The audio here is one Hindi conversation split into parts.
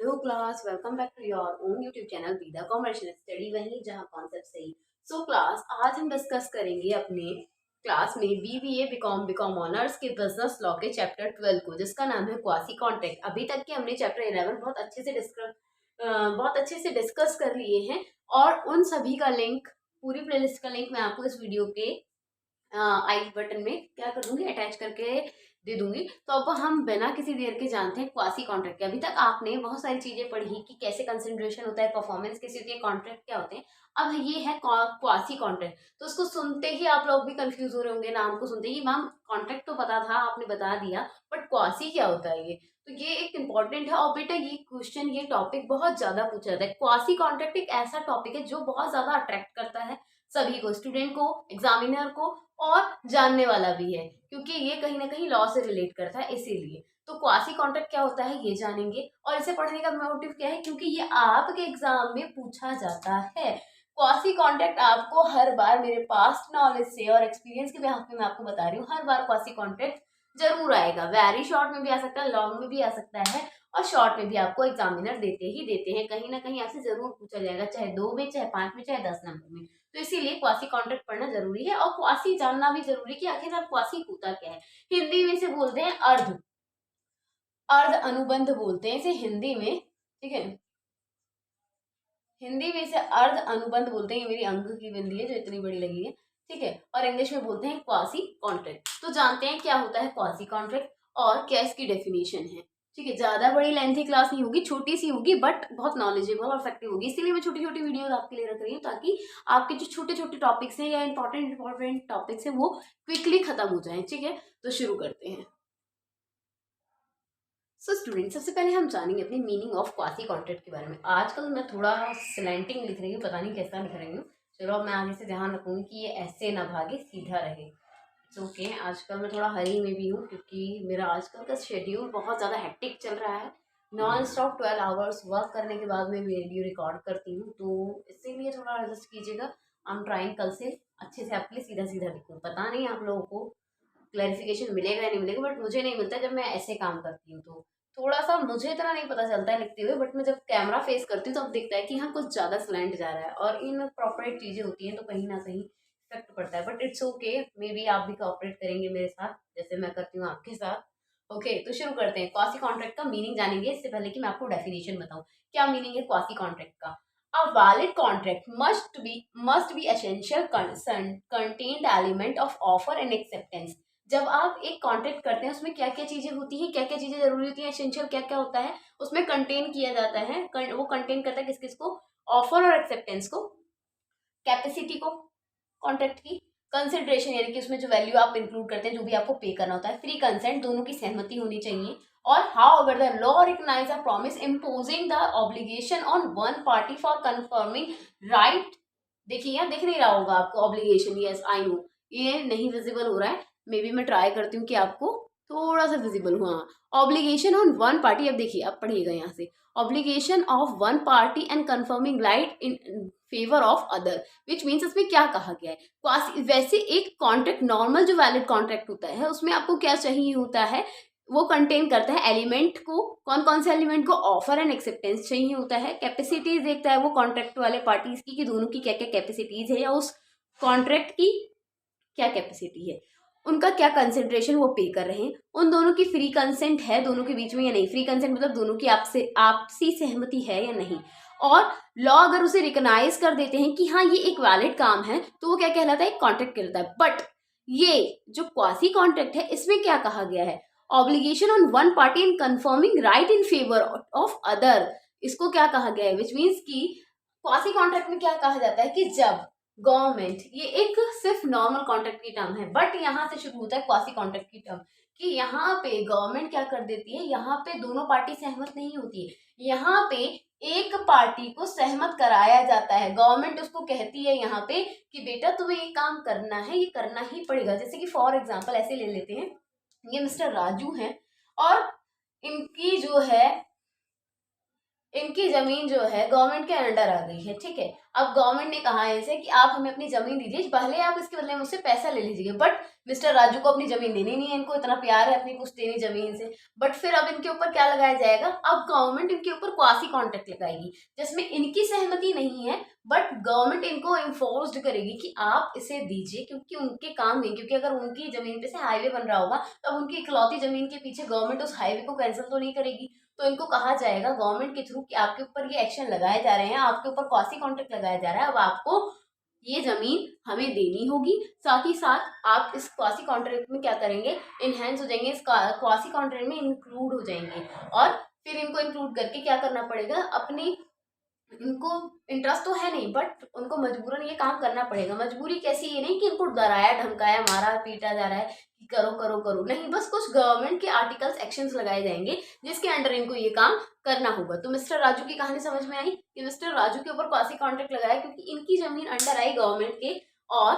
Hello class, welcome back to your own YouTube channel be the commercial study, वहीं जहां कॉन्सेप्ट सही। सो क्लास, आज हम डिस्कस करेंगे अपने क्लास में बीबीए बीकॉम ऑनर्स के बिजनेस लॉ के चैप्टर 12 को, जिसका नाम है क्वासी कॉन्ट्रैक्ट। अभी तक के हमने चैप्टर 11 बहुत अच्छे से डिस्कस कर लिए हैं और उन सभी का लिंक, पूरी प्लेलिस्ट का लिंक मैं आपको इस वीडियो के आई बटन में क्या कर दूंगी, अटैच करके दे दूंगी। तो अब हम बिना किसी देर के जानते हैं क्वासी कॉन्ट्रैक्ट के। अभी तक आपने बहुत सारी चीजें पढ़ी कि कैसे कंसंट्रेशन होता है, परफॉर्मेंस कैसे होती है, कॉन्ट्रैक्ट क्या होते हैं। अब ये है क्वासी कॉन्ट्रैक्ट। तो उसको सुनते ही आप लोग भी कंफ्यूज हो रहे होंगे, नाम को सुनते ही। मैम कॉन्ट्रैक्ट तो पता था, आपने बता दिया, बट क्वासी क्या होता है? ये तो ये एक इंपॉर्टेंट है। और बेटा ये क्वेश्चन, ये टॉपिक बहुत ज्यादा पूछा जाता है। क्वासी कॉन्ट्रैक्ट एक ऐसा टॉपिक है जो बहुत ज्यादा अट्रैक्ट करता है सभी को, स्टूडेंट को, एग्जामिनर को, और जानने वाला भी है, क्योंकि ये कहीं ना कहीं लॉ से रिलेट करता है, इसीलिए। तो क्वासी कॉन्ट्रैक्ट क्या होता है ये जानेंगे। और इसे पढ़ने का मोटिव क्या है? क्योंकि ये आपके एग्जाम में पूछा जाता है। क्वासी कॉन्ट्रैक्ट आपको हर बार, मेरे पास्ट नॉलेज से और एक्सपीरियंस के बिहाफ पे मैं आपको बता रही हूँ, हर बार क्वासी कॉन्ट्रैक्ट जरूर आएगा। वेरी शॉर्ट में भी आ सकता है, लॉन्ग में भी आ सकता है, और शॉर्ट में भी आपको एग्जामिनर देते ही देते हैं। कहीं ना कहीं आपसे जरूर पूछा जाएगा, चाहे 2 में, चाहे 5 में, चाहे 10 नंबर में। तो इसीलिए क्वासी कॉन्ट्रैक्ट पढ़ना जरूरी है, और क्वासी जानना भी जरूरी कि आखिर क्वासी होता क्या है। हिंदी में इसे बोलते हैं अर्ध अर्ध अनुबंध बोलते हैं इसे हिंदी में, ठीक है। हिंदी में इसे अर्ध अनुबंध बोलते हैं। ये मेरी अंक की बिंदी है जो इतनी बड़ी लगी है, ठीक है। और इंग्लिश में बोलते हैं क्वासी कॉन्ट्रैक्ट। तो जानते हैं क्या होता है क्वासी कॉन्ट्रैक्ट और क्या इसकी डेफिनेशन है, ठीक है। ज्यादा बड़ी लेंथी क्लास नहीं होगी, छोटी सी होगी, बट बहुत नॉलेजेबल और इफेक्टिव होगी। इसीलिए मैं छोटी छोटी वीडियोस आपके लिए रख रही हूँ, ताकि आपके जो छोटे छोटे टॉपिक्स हैं या इंपॉर्टेंट टॉपिक्स हैं वो क्विकली खत्म हो जाए, ठीक है। तो शुरू करते हैं। सो स्टूडेंट, सबसे पहले हम जानेंगे अपनी मीनिंग ऑफ क्वासी कॉन्ट्रैक्ट के बारे में। आजकल मैं थोड़ा स्लैंटिंग लिख रही हूँ, पता नहीं कैसा लिख रही हूँ। चलो अब मैं आगे से ध्यान रखूंगी कि ये ऐसे ना भागे, सीधा रहे। It's okay. आजकल मैं थोड़ा हरी में भी हूँ, क्योंकि मेरा आजकल का शेड्यूल बहुत ज़्यादा हेक्टिक चल रहा है। नॉन स्टॉप 12 आवर्स वर्क करने के बाद मैं वीडियो रिकॉर्ड करती हूँ, तो इसीलिए थोड़ा एडजस्ट कीजिएगा। आई एम ट्राइंग कल से अच्छे से आपके लिए सीधा सीधा लिखूँ। पता नहीं आप लोगों को क्लैरिफिकेशन मिलेगा या नहीं मिलेगा, बट मुझे नहीं मिलता जब मैं ऐसे काम करती हूँ। तो थोड़ा सा मुझे इतना नहीं पता चलता है लिखते हुए, बट मैं जब कैमरा फेस करती हूँ तब दिखता है कि हाँ कुछ ज़्यादा स्लैंट जा रहा है, और इन प्रॉपरेट चीज़ें होती हैं तो कहीं ना कहीं इफेक्ट पड़ता है। But it's okay, may be आप भी कोऑपरेट करेंगे मेरे साथ जैसे मैं करती हूँ आपके साथ। ओके, तो शुरू करते हैं। क्वासी कॉन्ट्रैक्ट का मीनिंग जानेंगे। इससे पहले कि मैं आपको डेफिनेशन बताऊँ क्या मीनिंग है क्वासी कॉन्ट्रैक्ट का। A valid contract must be essential contained element of offer and acceptance। जब आप एक कॉन्ट्रैक्ट करते हैं उसमें क्या क्या चीजें होती हैं, क्या क्या चीजें जरूरी होती हैं, एसेंशियल क्या क्या होता है उसमें कंटेन किया जाता है। वो कंटेन करता है किस किस को? ऑफर और एक्सेप्टेंस को, कैपेसिटी को कॉन्ट्रैक्ट की, कंसिडरेशन यानी कि उसमें जो वैल्यू आप इंक्लूड करते हैं, जो भी आपको पे करना होता है, फ्री कंसेंट, दोनों की सहमति होनी चाहिए। और however the law recognise a promise imposing the obligation on one party for confirming right. देखिए यहाँ दिख नहीं रहा होगा आपको ऑब्लिगेशन, यस आई नो ये नहीं विजिबल हो रहा है, मे बी मैं ट्राई करती हूँ कि आपको थोड़ा सा विजिबल हुआ। ऑब्लिगेशन ऑन वन पार्टी, अब देखिए अब पढ़िएगा यहाँ से, obligation of one party and confirming right in favour of other, which means इसमें क्या कहा गया है। वैसे एक कॉन्ट्रैक्ट, नॉर्मल जो वैलिड कॉन्ट्रैक्ट होता है उसमें आपको क्या चाहिए होता है, वो कंटेन करता है एलिमेंट को, कौन कौन से एलिमेंट को? ऑफर एंड एक्सेप्टेंस चाहिए होता है। कैपेसिटीज देखता है वो कॉन्ट्रैक्ट वाले पार्टीज की, कि दोनों की क्या क्या कैपेसिटीज है, या उस कॉन्ट्रैक्ट की क्या कैपेसिटी है, उनका क्या कंसिडरेशन वो पे कर रहे हैं, उन दोनों की फ्री कंसेंट है दोनों के बीच में या नहीं। फ्री कंसेंट मतलब दोनों की आपसी सहमति है या नहीं। और लॉ अगर उसे रिकॉग्नाइज कर देते हैं कि हाँ ये एक वैलिड काम है, तो वो क्या कहलाता है? एक कॉन्ट्रैक्ट कहलाता है। बट ये जो क्वासी कॉन्ट्रैक्ट है इसमें क्या कहा गया है? Obligation on one party in confirming right in favour of other, इसको क्या कहा गया है? विच मीन्स की क्वासी कॉन्ट्रैक्ट में क्या कहा जाता है कि जब गवर्नमेंट, ये एक सिर्फ नॉर्मल कॉन्ट्रैक्ट की टर्म है, बट यहाँ से शुरू होता है क्वासी कॉन्ट्रैक्ट की टर्म, कि यहाँ पे गवर्नमेंट क्या कर देती है, यहाँ पे दोनों पार्टी सहमत नहीं होती है, यहाँ पे एक पार्टी को सहमत कराया जाता है। गवर्नमेंट उसको कहती है यहाँ पे कि बेटा तुम्हें ये काम करना है, ये करना ही पड़ेगा। जैसे कि फॉर एग्जाम्पल ऐसे ले लेते हैं, ये मिस्टर राजू हैं और इनकी जो है इनकी जमीन जो है गवर्नमेंट के अंडर आ गई है, ठीक है। अब गवर्नमेंट ने कहा है इनसे कि आप हमें अपनी जमीन दीजिए, भले आप इसके बदले मुझसे पैसा ले लीजिए, बट मिस्टर राजू को अपनी जमीन देनी नहीं है, इनको इतना प्यार है अपनी पुश्तैनी जमीन से। बट फिर अब इनके ऊपर क्या लगाया जाएगा, अब गवर्नमेंट इनके ऊपर क्वासी कॉन्ट्रैक्ट लगाएगी जिसमें इनकी सहमति नहीं है, बट गवर्नमेंट इनको इन्फोर्स्ड करेगी कि आप इसे दीजिए, क्योंकि उनके काम नहीं, क्योंकि अगर उनकी जमीन पे से हाईवे बन रहा होगा तब उनकी इकलौती जमीन के पीछे गवर्नमेंट उस हाईवे को कैंसिल तो नहीं करेगी। तो इनको कहा जाएगा गवर्नमेंट के थ्रू कि आपके ऊपर ये एक्शन लगाए जा रहे हैं, आपके ऊपर क्वासी कॉन्ट्रैक्ट लगाया जा रहा है, अब आपको ये जमीन हमें देनी होगी। साथ ही साथ आप इस क्वासी कॉन्ट्रैक्ट में क्या करेंगे, इनहेंस हो जाएंगे, इस क्वासी कॉन्ट्रैक्ट में इंक्लूड हो जाएंगे। और फिर इनको इंक्लूड करके क्या करना पड़ेगा, अपनी, इनको इंटरेस्ट तो है नहीं बट उनको मजबूरन ये काम करना पड़ेगा। मजबूरी कैसी, ये नहीं कि इनको डराया धमकाया मारा पीटा जा रहा है कि करो करो करो, नहीं, बस कुछ गवर्नमेंट के आर्टिकल्स एक्शंस लगाए जाएंगे जिसके अंडर इनको ये काम करना होगा। तो मिस्टर राजू की कहानी समझ में आई कि मिस्टर राजू के ऊपर क्वासी कॉन्ट्रैक्ट लगाया क्योंकि इनकी जमीन अंडर आई गवर्नमेंट के, और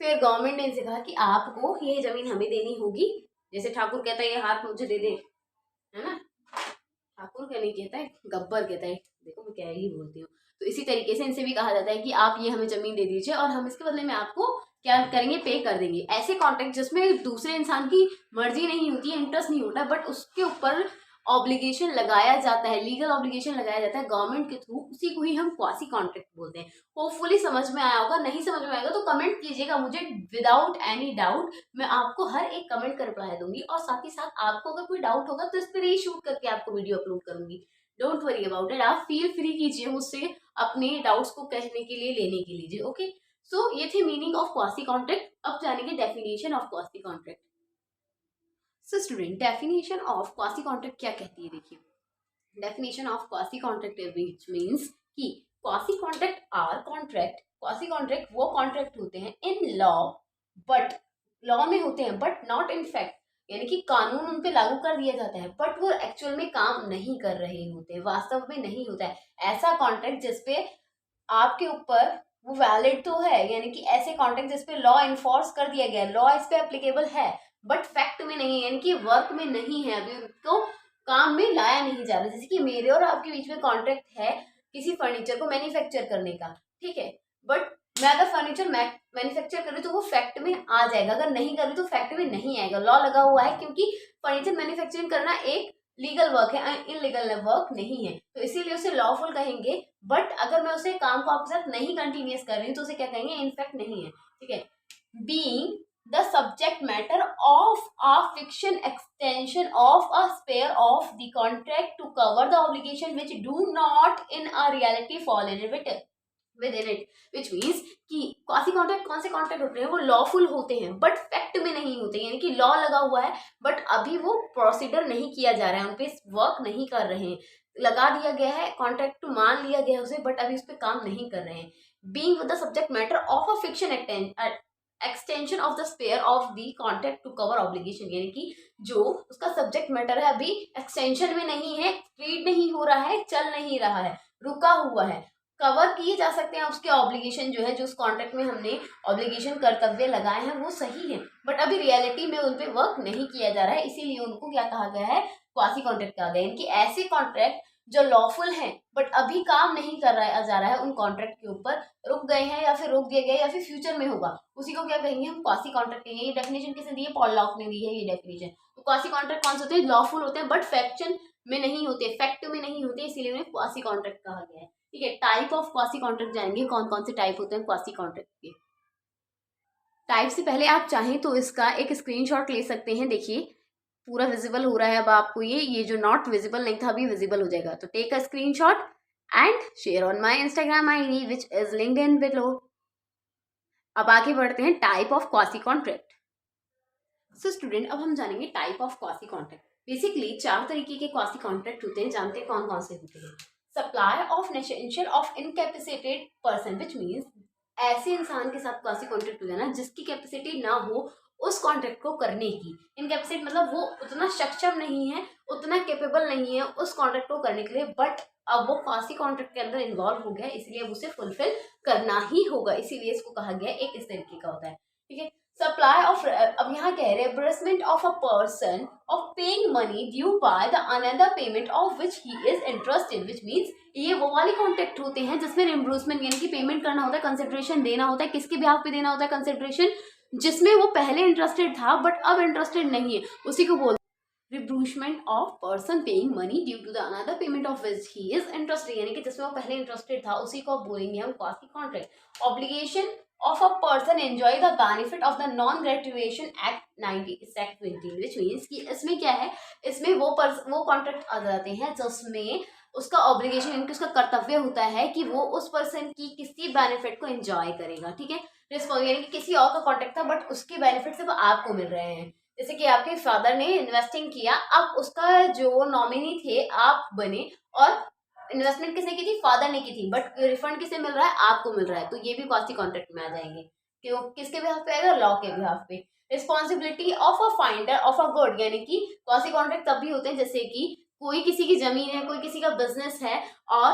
फिर गवर्नमेंट ने इनसे कहा कि आपको ये जमीन हमें देनी होगी। जैसे ठाकुर कहता है ये हाथ मुझे दे दे, है ना, ठाकुर क्या नहीं कहता है, गब्बर कहता है, देखो मैं क्या ही बोलती हूँ। तो इसी तरीके से इनसे भी कहा जाता है कि आप ये हमें जमीन दे दीजिए और हम इसके बदले में आपको क्या करेंगे, पे कर देंगे। ऐसे कॉन्ट्रैक्ट जिसमें दूसरे इंसान की मर्जी नहीं होती है, इंटरेस्ट नहीं होता, बट उसके ऊपर ऑब्लिगेशन लगाया जाता है, लीगल ऑब्लिगेशन लगाया जाता है गवर्नमेंट के थ्रू, उसी को ही हम क्वासी कॉन्ट्रैक्ट बोलते हैं। होपफुली समझ में आया होगा, नहीं समझ में आएगा तो कमेंट कीजिएगा मुझे, विदाउट एनी डाउट मैं आपको हर एक कमेंट का रिप्लाई दूंगी। और साथ ही साथ आपको अगर कोई डाउट होगा तो इस पर ही शूट करके आपको वीडियो अपलोड करूंगी। डोंट वरी अबाउट इट, आप फील फ्री कीजिए मुझसे अपने डाउट्स को कहने के लिए, लेने के लिए, ओके। सो ये थे मीनिंग ऑफ क्वासी कॉन्ट्रैक्ट। अब जानेंगे definition of quasi contract. So student, definition of quasi contract क्या कहती है, देखिए, definition of quasi contract which means कि quasi contract are contract, quasi contract वो कॉन्ट्रैक्ट होते हैं इन लॉ, बट लॉ में होते हैं बट नॉट इन फैक्ट, यानी कि कानून उन पे लागू कर दिया जाता है बट वो एक्चुअल में काम नहीं कर रहे होते, वास्तव में नहीं होता है ऐसा कॉन्ट्रैक्ट जिसपे आपके ऊपर वो वैलिड तो है, यानी कि ऐसे कॉन्ट्रैक्ट जिसपे लॉ इन्फोर्स कर दिया गया, लॉ इस पे एप्लीकेबल है बट फैक्ट में नहीं है, यानी कि वर्क में नहीं है, अभी उनको काम में लाया नहीं जा रहा। जैसे कि मेरे और आपके बीच में कॉन्ट्रैक्ट है किसी फर्नीचर को मैन्युफैक्चर करने का, ठीक है, बट मैं अगर फर्नीचर मैन्युफैक्चर कर रही तो वो फैक्ट में आ जाएगा, अगर नहीं कर रही तो फैक्ट में नहीं आएगा। लॉ लगा हुआ है क्योंकि फर्नीचर मैन्युफैक्चरिंग करना एक लीगल वर्क है, इनलीगल वर्क नहीं है, तो इसीलिए उसे लॉफुल कहेंगे। बट अगर मैं उसे काम को आपके साथ नहीं कंटिन्यूस कर रही हूँ तो उसे क्या कहेंगे, इनफैक्ट नहीं है, ठीक है। Being the subject matter of a fiction extension of a sphere of the contract to cover the obligation which do not in a reality fall in within it, which means कि क्वासी कॉन्ट्रैक्ट कौन से कॉन्ट्रैक्ट होते हैं, वो लॉफुल होते हैं बट फैक्ट में नहीं होते, यानी कि लॉ लगा हुआ है बट अभी वो प्रोसीडर नहीं किया जा रहा है, उनपे वर्क नहीं कर रहे हैं, लगा दिया गया है कॉन्ट्रैक्ट टू, मान लिया गया है उसे बट अभी उस पर काम नहीं कर रहे हैं। Being with the subject matter of a fiction extension of the sphere of the contract to cover obligation, यानी कि जो उसका सब्जेक्ट मैटर है अभी एक्सटेंशन में नहीं है, रीड नहीं हो रहा है, चल नहीं रहा है, रुका हुआ है, कवर किए जा सकते हैं उसके ऑब्लिगेशन जो है, जो उस कॉन्ट्रैक्ट में हमने ऑब्लिगेशन कर्तव्य लगाए हैं वो सही है बट अभी रियलिटी में उन पे वर्क नहीं किया जा रहा है, इसीलिए उनको क्या कहा गया है, क्वासी कॉन्ट्रैक्ट कहा गया है। इनकी ऐसे कॉन्ट्रैक्ट जो लॉफुल हैं बट अभी काम नहीं कर रहा जा रहा है, उन कॉन्ट्रैक्ट के ऊपर रुक गए हैं या फिर रोक दिए गए या फिर फ्यूचर में होगा, उसी को क्या कहेंगे, हम क्वासी कॉन्ट्रैक्ट कहेंगे। ये डेफिनेशन किसने दी है, पॉल लॉक ने दी है ये डेफिनेशन। तो क्वासी कॉन्ट्रैक्ट कौन से होते हैं, लॉफुल होते हैं बट फैक्शन में नहीं होते, फैक्ट में नहीं होते, इसीलिए उन्हें क्वासी कॉन्ट्रैक्ट कहा गया है, ठीक है। टाइप ऑफ क्वासी कॉन्ट्रैक्ट जानेंगे, कौन कौन से टाइप होते हैं क्वासी कॉन्ट्रैक्ट के। टाइप से पहले आप चाहें तो इसका एक स्क्रीनशॉट ले सकते हैं, देखिए पूरा विजिबल हो रहा है अब आपको, ये जो नॉट विजिबल नहीं था अभी विजिबल हो जाएगा, तो take a screenshot and share on my Instagram ID which is linked in below. अब आगे बढ़ते हैं type of quasi contract. So student, अब हम जानेंगे type of quasi contract. Basically 4 तरीके के क्वासी कॉन्ट्रैक्ट होते हैं, जानते हैं कौन कौन से होते हैं। Supply of necessaries of incapacitated person, which means ऐसे इंसान के साथ क्वासी कॉन्ट्रैक्ट हो जाना जिसकी कैपेसिटी ना हो उस कॉन्ट्रैक्ट को करने की। इनकैपेसिटेड मतलब वो उतना सक्षम नहीं है, उतना कैपेबल नहीं है उस कॉन्ट्रैक्ट को करने के लिए, बट अब वो क्वासी कॉन्ट्रैक्ट के अंदर इन्वॉल्व हो गया, इसलिए अब उसे फुलफिल करना ही होगा, इसीलिए इसको कहा गया एक इस तरीके का होता है, ठीक है। सप्लाई ऑफ, अब यहाँ कह रहे हैं reimbursement of a person of paying money due by the another payment of which he is interested, which means ये वो वाले कॉन्ट्रैक्ट होते हैं जिसमें रिम्बर्समेंट यानी कि पेमेंट करना होता है, कंसिडरेशन देना होता है, किसके बिहाफ पे देना होता है कंसिडरेशन, जिसमें वो पहले इंटरेस्टेड था बट अब इंटरेस्टेड नहीं है, उसी को बोलते reimbursement of person paying money due to the another payment of which he is interested, यानी कि जिसमें वो पहले इंटरेस्टेड था उसी को बोलेंगे हम quasi contract. Obligation of a person enjoy the benefit of the non-gratuation act 19 which means कि इसमें क्या है, इसमें वो कॉन्ट्रैक्ट आ जाते हैं जिसमें उसका ऑब्लिगेशन यानी कि उसका कर्तव्य होता है कि वो उस पर्सन की किसी बेनिफिट को एंजॉय करेगा, ठीक है। रिस्पॉन्स यानी कि किसी और का कॉन्ट्रैक्ट था बट उसके बेनिफिट सिर्फ आपको मिल रहे हैं, जैसे कि आपके फादर ने इन्वेस्टिंग किया, अब उसका जो नॉमिनी थे आप बने और इन्वेस्टमेंट किसने की थी, फादर ने की थी, बट रिफंड किसे मिल रहा है, आपको मिल रहा है, तो ये भी क्वासी कॉन्ट्रैक्ट में आ जाएंगे। क्यों, किसके बिहाफ पे आएगा, लॉ के बिहाफ पे। Responsibility of a finder of a good, यानी कि क्वासी कॉन्ट्रैक्ट तब भी होते हैं जैसे कि कोई किसी की जमीन है, कोई किसी का बिजनेस है और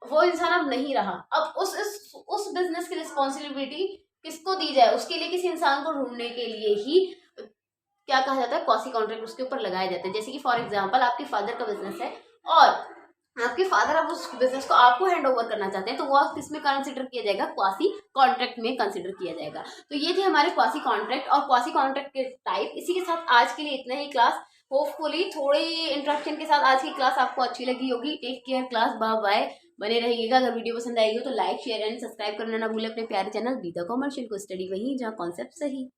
वो इंसान अब नहीं रहा, अब उस बिजनेस की रिस्पॉन्सिबिलिटी किसको दी जाए, उसके लिए किसी इंसान को ढूंढने के लिए ही क्या कहा जाता है, क्वासी कॉन्ट्रैक्ट उसके ऊपर लगाए जाते हैं। जैसे कि फॉर एग्जाम्पल आपके फादर का बिजनेस है और आपके फादर अब उस बिजनेस को आपको हैंड ओवर करना चाहते हैं, तो वो किसमें कंसिडर किया जाएगा, क्वासी कॉन्ट्रैक्ट में कंसिडर किया जाएगा। तो ये थे हमारे क्वासी कॉन्ट्रैक्ट और क्वासी कॉन्ट्रैक्ट के टाइप। इसी के साथ आज के लिए इतना ही क्लास, होपफुली थोड़ी इंट्रक्शन के साथ आज की क्लास आपको अच्छी लगी होगी। Take care class, bye bye, बने रहिएगा। अगर वीडियो पसंद आएगी तो लाइक शेयर एंड सब्सक्राइब करना ना भूलें अपने प्यारे चैनल बी द कॉमर्शियल को स्टडी वहीं जहाँ कॉन्सेप्ट सही।